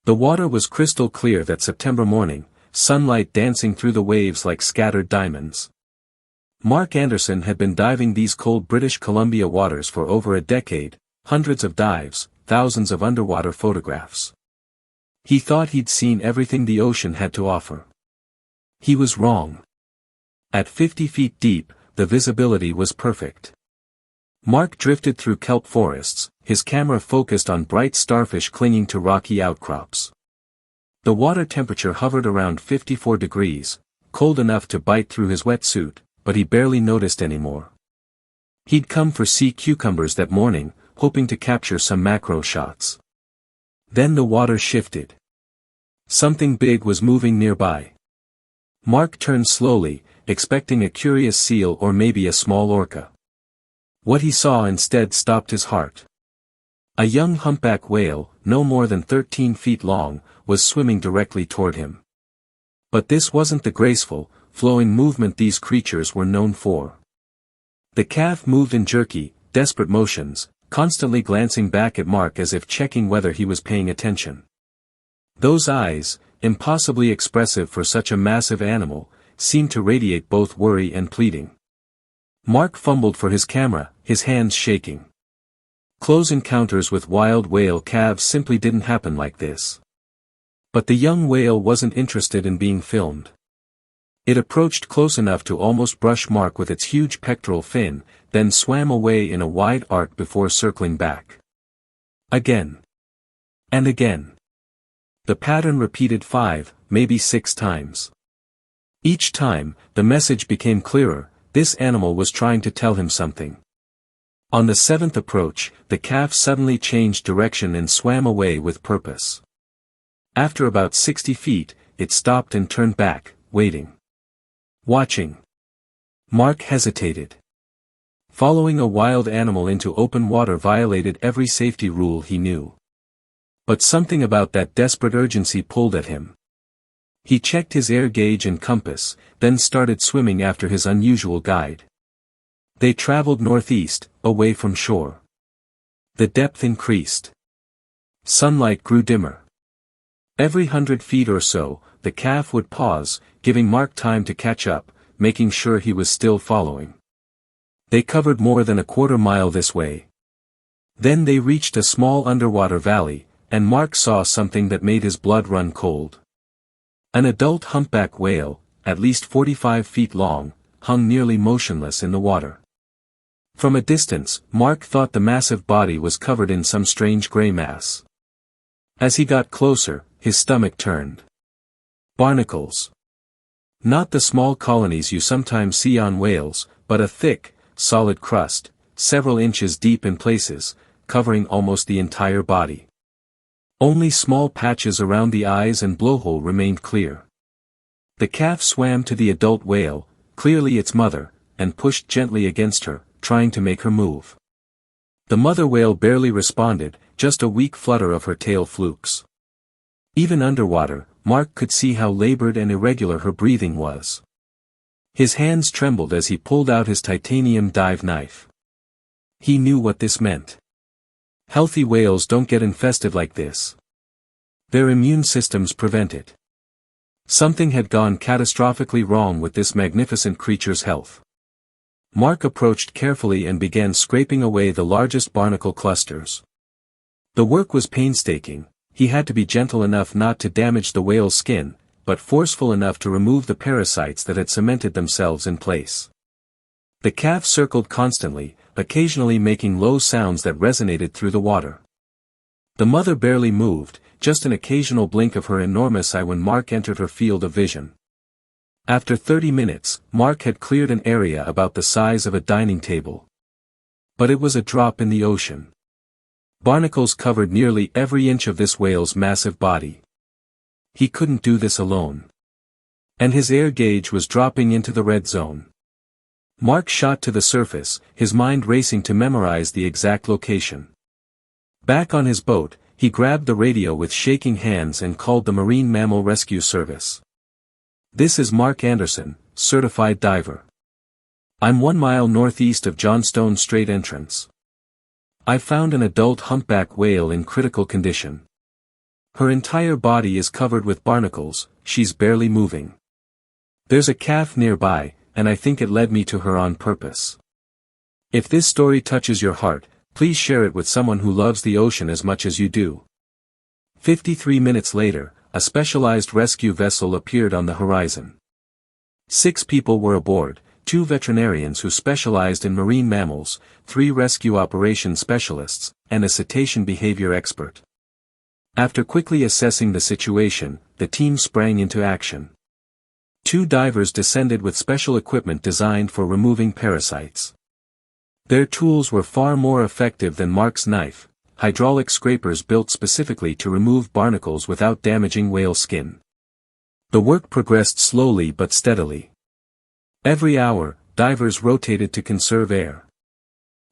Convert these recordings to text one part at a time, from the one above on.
The water was crystal clear that September morning, sunlight dancing through the waves like scattered diamonds. Mark Anderson had been diving these cold British Columbia waters for over a decade, hundreds of dives, thousands of underwater photographs. He thought he'd seen everything the ocean had to offer. He was wrong. At 50 feet deep, the visibility was perfect. Mark drifted through kelp forests, his camera focused on bright starfish clinging to rocky outcrops. The water temperature hovered around 54 degrees, cold enough to bite through his wetsuit, but he barely noticed anymore. He'd come for sea cucumbers that morning, hoping to capture some macro shots. Then the water shifted. Something big was moving nearby. Mark turned slowly, expecting a curious seal or maybe a small orca. What he saw instead stopped his heart. A young humpback whale, no more than 13 feet long, was swimming directly toward him. But this wasn't the graceful, flowing movement these creatures were known for. The calf moved in jerky, desperate motions, constantly glancing back at Mark as if checking whether he was paying attention. Those eyes, impossibly expressive for such a massive animal, seemed to radiate both worry and pleading. Mark fumbled for his camera, his hands shaking. Close encounters with wild whale calves simply didn't happen like this. But the young whale wasn't interested in being filmed. It approached close enough to almost brush Mark with its huge pectoral fin, then swam away in a wide arc before circling back. Again. And again. The pattern repeated 5, maybe 6 times. Each time, the message became clearer, this animal was trying to tell him something. On the 7th approach, the calf suddenly changed direction and swam away with purpose. After about 60 feet, it stopped and turned back, waiting. Watching. Mark hesitated. Following a wild animal into open water violated every safety rule he knew. But something about that desperate urgency pulled at him. He checked his air gauge and compass, then started swimming after his unusual guide. They traveled northeast, away from shore. The depth increased. Sunlight grew dimmer. Every 100 feet or so, the calf would pause, giving Mark time to catch up, making sure he was still following. They covered more than a quarter mile this way. Then they reached a small underwater valley, and Mark saw something that made his blood run cold. An adult humpback whale, at least 45 feet long, hung nearly motionless in the water. From a distance, Mark thought the massive body was covered in some strange gray mass. As he got closer, his stomach turned. Barnacles. Not the small colonies you sometimes see on whales, but a thick, solid crust, several inches deep in places, covering almost the entire body. Only small patches around the eyes and blowhole remained clear. The calf swam to the adult whale, clearly its mother, and pushed gently against her, trying to make her move. The mother whale barely responded, just a weak flutter of her tail flukes. Even underwater, Mark could see how labored and irregular her breathing was. His hands trembled as he pulled out his titanium dive knife. He knew what this meant. Healthy whales don't get infested like this. Their immune systems prevent it. Something had gone catastrophically wrong with this magnificent creature's health. Mark approached carefully and began scraping away the largest barnacle clusters. The work was painstaking. He had to be gentle enough not to damage the whale's skin, but forceful enough to remove the parasites that had cemented themselves in place. The calf circled constantly, occasionally making low sounds that resonated through the water. The mother barely moved, just an occasional blink of her enormous eye when Mark entered her field of vision. After 30 minutes, Mark had cleared an area about the size of a dining table. But it was a drop in the ocean. Barnacles covered nearly every inch of this whale's massive body. He couldn't do this alone. And his air gauge was dropping into the red zone. Mark shot to the surface, his mind racing to memorize the exact location. Back on his boat, he grabbed the radio with shaking hands and called the Marine Mammal Rescue Service. "This is Mark Anderson, certified diver. I'm 1 mile northeast of Johnstone Strait entrance. I found an adult humpback whale in critical condition. Her entire body is covered with barnacles, she's barely moving. There's a calf nearby, and I think it led me to her on purpose. If this story touches your heart, please share it with someone who loves the ocean as much as you do. 53 minutes later, a specialized rescue vessel appeared on the horizon. 6 people were aboard, 2 veterinarians who specialized in marine mammals, 3 rescue operations specialists, and a cetacean behavior expert. After quickly assessing the situation, the team sprang into action. 2 divers descended with special equipment designed for removing parasites. Their tools were far more effective than Mark's knife, hydraulic scrapers built specifically to remove barnacles without damaging whale skin. The work progressed slowly but steadily. Every hour, divers rotated to conserve air.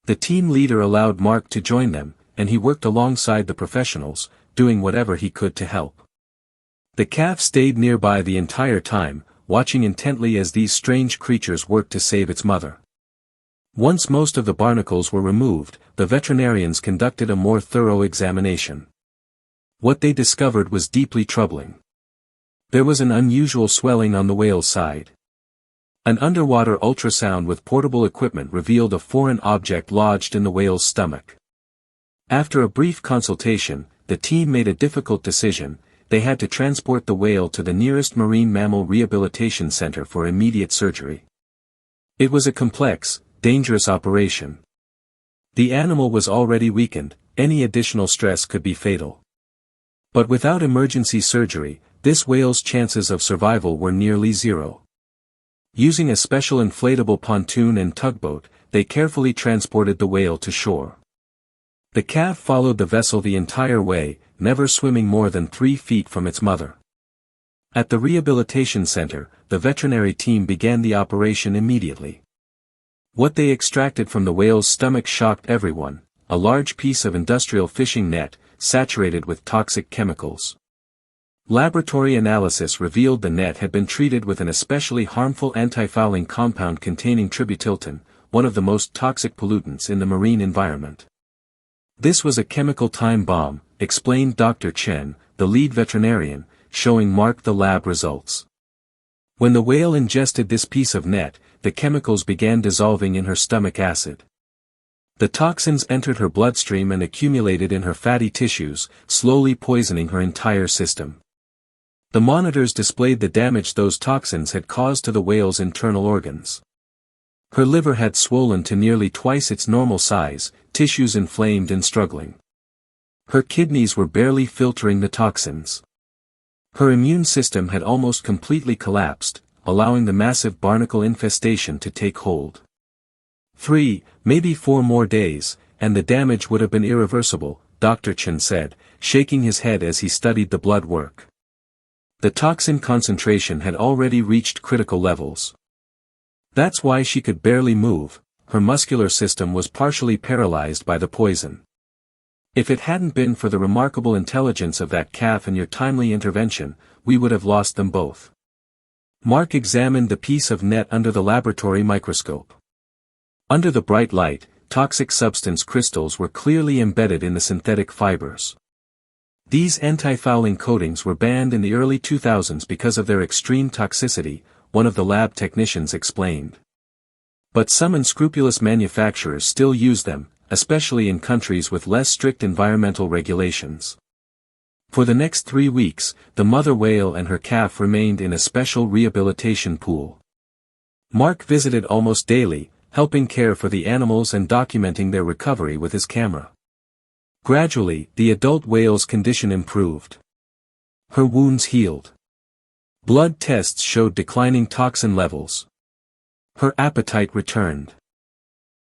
The team leader allowed Mark to join them, and he worked alongside the professionals, doing whatever he could to help. The calf stayed nearby the entire time, watching intently as these strange creatures worked to save its mother. Once most of the barnacles were removed, the veterinarians conducted a more thorough examination. What they discovered was deeply troubling. There was an unusual swelling on the whale's side. An underwater ultrasound with portable equipment revealed a foreign object lodged in the whale's stomach. After a brief consultation, the team made a difficult decision: they had to transport the whale to the nearest marine mammal rehabilitation center for immediate surgery. It was a complex, dangerous operation. The animal was already weakened, any additional stress could be fatal. But without emergency surgery, this whale's chances of survival were nearly zero. Using a special inflatable pontoon and tugboat, they carefully transported the whale to shore. The calf followed the vessel the entire way, never swimming more than 3 feet from its mother. At the rehabilitation center, the veterinary team began the operation immediately. What they extracted from the whale's stomach shocked everyone: a large piece of industrial fishing net, saturated with toxic chemicals. Laboratory analysis revealed the net had been treated with an especially harmful anti-fouling compound containing tributyltin, one of the most toxic pollutants in the marine environment. This was a chemical time bomb, explained Dr. Chen, the lead veterinarian, showing Mark the lab results. When the whale ingested this piece of net, the chemicals began dissolving in her stomach acid. The toxins entered her bloodstream and accumulated in her fatty tissues, slowly poisoning her entire system. The monitors displayed the damage those toxins had caused to the whale's internal organs. Her liver had swollen to nearly twice its normal size, tissues inflamed and struggling. Her kidneys were barely filtering the toxins. Her immune system had almost completely collapsed, allowing the massive barnacle infestation to take hold. 3, maybe 4 more days, and the damage would have been irreversible, Dr. Chen said, shaking his head as he studied the blood work. The toxin concentration had already reached critical levels. That's why she could barely move, her muscular system was partially paralyzed by the poison. If it hadn't been for the remarkable intelligence of that calf and your timely intervention, we would have lost them both. Mark examined the piece of net under the laboratory microscope. Under the bright light, toxic substance crystals were clearly embedded in the synthetic fibers. These anti-fouling coatings were banned in the early 2000s because of their extreme toxicity, one of the lab technicians explained. But some unscrupulous manufacturers still use them, especially in countries with less strict environmental regulations. For the next 3 weeks, the mother whale and her calf remained in a special rehabilitation pool. Mark visited almost daily, helping care for the animals and documenting their recovery with his camera. Gradually, the adult whale's condition improved. Her wounds healed. Blood tests showed declining toxin levels. Her appetite returned.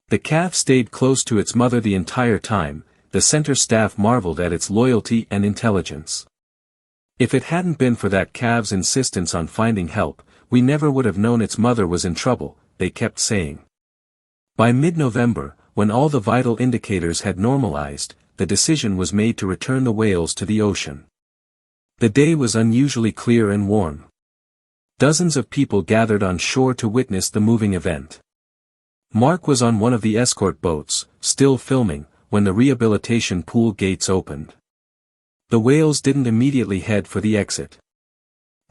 The calf stayed close to its mother the entire time. The center staff marveled at its loyalty and intelligence. If it hadn't been for that calf's insistence on finding help, we never would have known its mother was in trouble, they kept saying. By mid-November, when all the vital indicators had normalized, the decision was made to return the whales to the ocean. The day was unusually clear and warm. Dozens of people gathered on shore to witness the moving event. Mark was on one of the escort boats, still filming, when the rehabilitation pool gates opened. The whales didn't immediately head for the exit.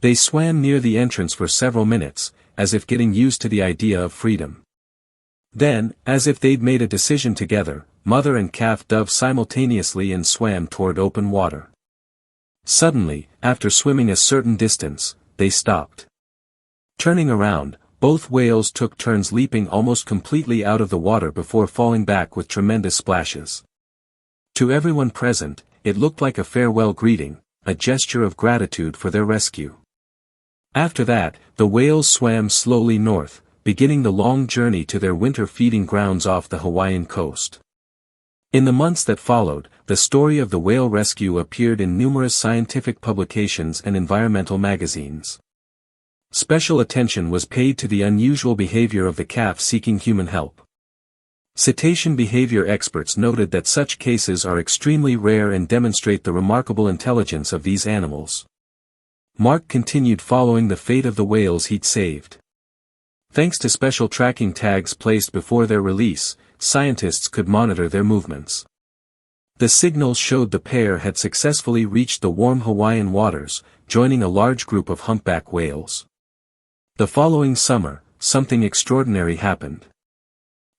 They swam near the entrance for several minutes, as if getting used to the idea of freedom. Then, as if they'd made a decision together, mother and calf dove simultaneously and swam toward open water. Suddenly, after swimming a certain distance, they stopped. Turning around, both whales took turns leaping almost completely out of the water before falling back with tremendous splashes. To everyone present, it looked like a farewell greeting, a gesture of gratitude for their rescue. After that, the whales swam slowly north, beginning the long journey to their winter feeding grounds off the Hawaiian coast. In the months that followed, the story of the whale rescue appeared in numerous scientific publications and environmental magazines. Special attention was paid to the unusual behavior of the calf seeking human help. Cetacean behavior experts noted that such cases are extremely rare and demonstrate the remarkable intelligence of these animals. Mark continued following the fate of the whales he'd saved. Thanks to special tracking tags placed before their release, scientists could monitor their movements. The signals showed the pair had successfully reached the warm Hawaiian waters, joining a large group of humpback whales. The following summer, something extraordinary happened.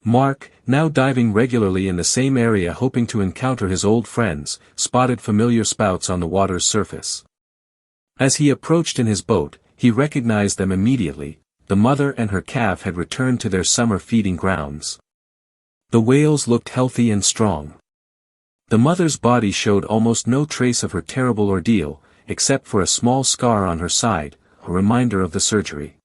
Mark, now diving regularly in the same area hoping to encounter his old friends, spotted familiar spouts on the water's surface. As he approached in his boat, he recognized them immediately. The mother and her calf had returned to their summer feeding grounds. The whales looked healthy and strong. The mother's body showed almost no trace of her terrible ordeal, except for a small scar on her side, a reminder of the surgery.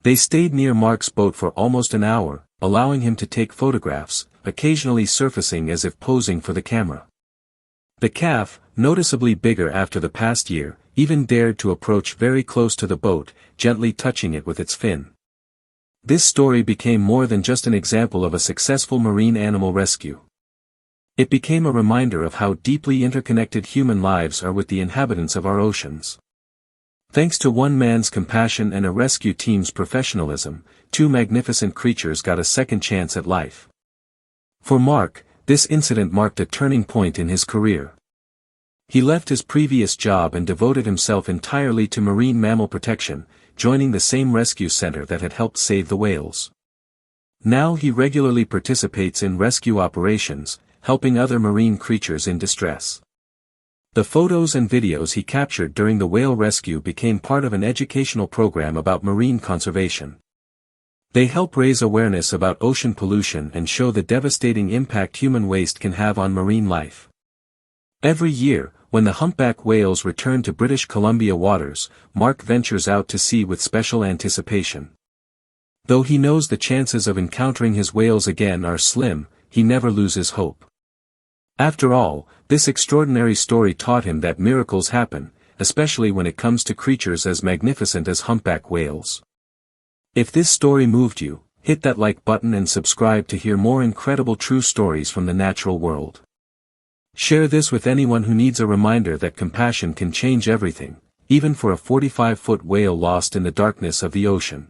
They stayed near Mark's boat for almost an hour, allowing him to take photographs, occasionally surfacing as if posing for the camera. The calf, noticeably bigger after the past year, even dared to approach very close to the boat, gently touching it with its fin. This story became more than just an example of a successful marine animal rescue. It became a reminder of how deeply interconnected human lives are with the inhabitants of our oceans. Thanks to one man's compassion and a rescue team's professionalism, two magnificent creatures got a second chance at life. For Mark, this incident marked a turning point in his career. He left his previous job and devoted himself entirely to marine mammal protection, joining the same rescue center that had helped save the whales. Now he regularly participates in rescue operations, helping other marine creatures in distress. The photos and videos he captured during the whale rescue became part of an educational program about marine conservation. They help raise awareness about ocean pollution and show the devastating impact human waste can have on marine life. Every year, when the humpback whales return to British Columbia waters, Mark ventures out to sea with special anticipation. Though he knows the chances of encountering his whales again are slim, he never loses hope. After all, this extraordinary story taught him that miracles happen, especially when it comes to creatures as magnificent as humpback whales. If this story moved you, hit that like button and subscribe to hear more incredible true stories from the natural world. Share this with anyone who needs a reminder that compassion can change everything, even for a 45-foot whale lost in the darkness of the ocean.